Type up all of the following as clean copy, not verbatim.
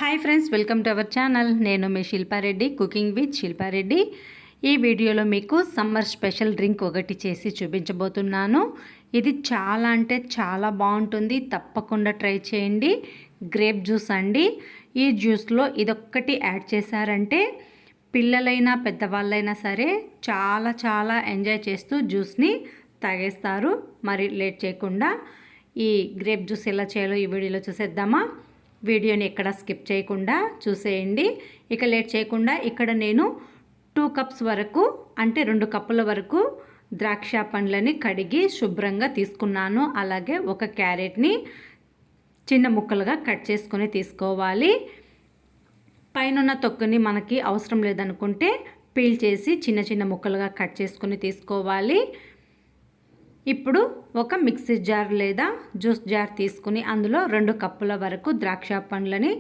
Hi friends, welcome to our channel. నేను మీ Shilpa Reddy, cooking with Shilpa Reddy. ఈ వీడియోలో మీకు సమ్మర్ స్పెషల్ డ్రింక్ ఒకటి చేసి చూపించబోతున్నాను. ఇది చాలా అంటే చాలా బాగుంటుంది, తప్పకుండా ట్రై చేయండి. గ్రేప్ జ్యూస్ అండి. ఈ జ్యూస్లో ఇదొక్కటి యాడ్ చేశారంటే పిల్లలైనా పెద్దవాళ్ళైనా సరే చాలా చాలా ఎంజాయ్ చేస్తూ జ్యూస్ని తాగేస్తారు. మరి లేట్ చేయకుండా ఈ గ్రేప్ జ్యూస్ ఎలా చేయాలో ఈ వీడియోలో చూసేద్దామా. వీడియోని ఎక్కడ స్కిప్ చేయకుండా చూసేయండి. ఇక లేట్ చేయకుండా ఇక్కడ నేను 2 కప్స్ వరకు అంటే 2 కప్పుల వరకు ద్రాక్ష పండ్లని కడిగి శుభ్రంగా తీసుకున్నాను. అలాగే ఒక క్యారెట్ని చిన్న ముక్కలుగా కట్ చేసుకొని తీసుకోవాలి. పైన తొక్కుని మనకి అవసరం లేదనుకుంటే పీల్ చేసి చిన్న చిన్న ముక్కలుగా కట్ చేసుకొని తీసుకోవాలి. ఇప్పుడు ఒక మిక్సీ జార్ లేదా జ్యూస్ జార్ తీసుకుని అందులో 2 కప్పుల వరకు ద్రాక్ష పండ్లని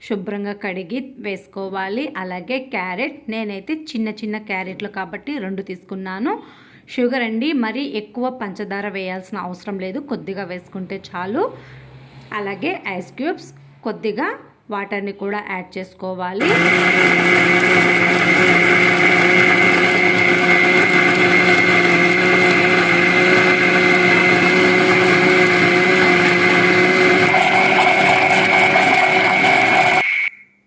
శుభ్రంగా కడిగి వేసుకోవాలి. అలాగే క్యారెట్, నేనైతే చిన్న చిన్న క్యారెట్లు కాబట్టి 2 తీసుకున్నాను. షుగర్ అండి, మరి ఎక్కువ పంచదార వేయాల్సిన అవసరం లేదు, కొద్దిగా వేసుకుంటే చాలు. అలాగే ఐస్ క్యూబ్స్, కొద్దిగా వాటర్ని కూడా యాడ్ చేసుకోవాలి.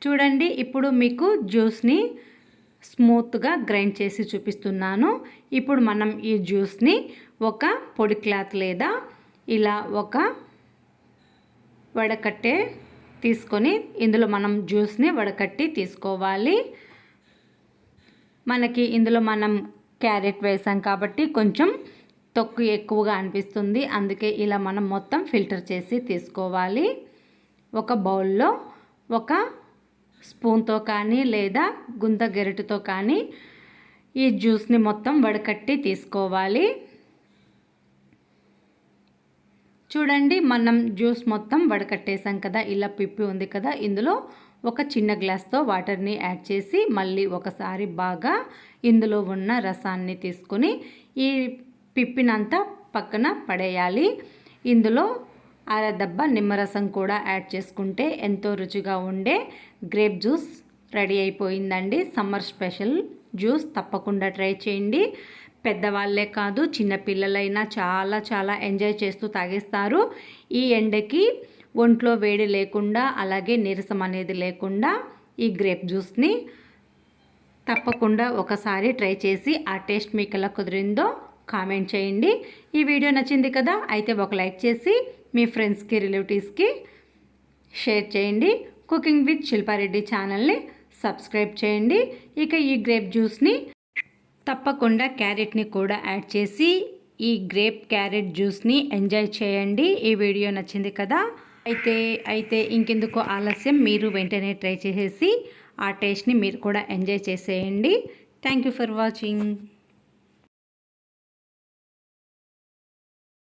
చూడండి, ఇప్పుడు మీకు జ్యూస్ని స్మూత్గా గ్రైండ్ చేసి చూపిస్తున్నాను. ఇప్పుడు మనం ఈ జ్యూస్ని ఒక పొడి క్లాత్ లేదా ఇలా ఒక వడకట్టే తీసుకొని ఇందులో మనం జ్యూస్ని వడకట్టి తీసుకోవాలి. మనకి ఇందులో మనం క్యారెట్ వేసాం కాబట్టి కొంచెం తొక్కు ఎక్కువగా అనిపిస్తుంది, అందుకే ఇలా మనం మొత్తం ఫిల్టర్ చేసి తీసుకోవాలి. ఒక బౌల్లో ఒక స్పూన్తో కానీ లేదా గుంత గెరటితో కానీ ఈ జ్యూస్ని మొత్తం వడకట్టి తీసుకోవాలి. చూడండి, మనం జ్యూస్ మొత్తం వడకట్టేసాం కదా, ఇలా పిప్పి ఉంది కదా, ఇందులో ఒక చిన్న గ్లాస్తో వాటర్ని యాడ్ చేసి మళ్ళీ ఒకసారి బాగా ఇందులో ఉన్న రసాన్ని తీసుకొని ఈ పిప్పినంతా పక్కన పడేయాలి. ఇందులో అరదబ్బ నిమ్మరసం కూడా యాడ్ చేసుకుంటే ఎంతో రుచిగా ఉండే గ్రేప్ జ్యూస్ రెడీ అయిపోయిందండి. సమ్మర్ స్పెషల్ జ్యూస్ తప్పకుండా ట్రై చేయండి. పెద్దవాళ్ళే కాదు, చిన్నపిల్లలైనా చాలా చాలా ఎంజాయ్ చేస్తూ తాగేస్తారు. ఈ ఎండకి ఒంట్లో వేడి లేకుండా అలాగే నీరసం అనేది లేకుండా ఈ గ్రేప్ జ్యూస్ని తప్పకుండా ఒకసారి ట్రై చేసి ఆ టేస్ట్ మీకు ఎలా కుదిరిందో కామెంట్ చేయండి. ఈ వీడియో నచ్చింది కదా, అయితే ఒక లైక్ చేసి మీ ఫ్రెండ్స్కి, రిలేటివ్స్కి షేర్ చేయండి. కుకింగ్ విత్ శిల్పారెడ్డి ఛానల్ని సబ్స్క్రైబ్ చేయండి. ఇక ఈ గ్రేప్ జ్యూస్ని తప్పకుండా క్యారెట్ని కూడా యాడ్ చేసి ఈ గ్రేప్ క్యారెట్ జ్యూస్ని ఎంజాయ్ చేయండి. ఈ వీడియో నచ్చింది కదా, అయితే ఇంకెందుకు ఆలస్యం, మీరు వెంటనే ట్రై చేసేసి ఆ టేస్ట్ని మీరు కూడా ఎంజాయ్ చేసేయండి. Thank you for watching.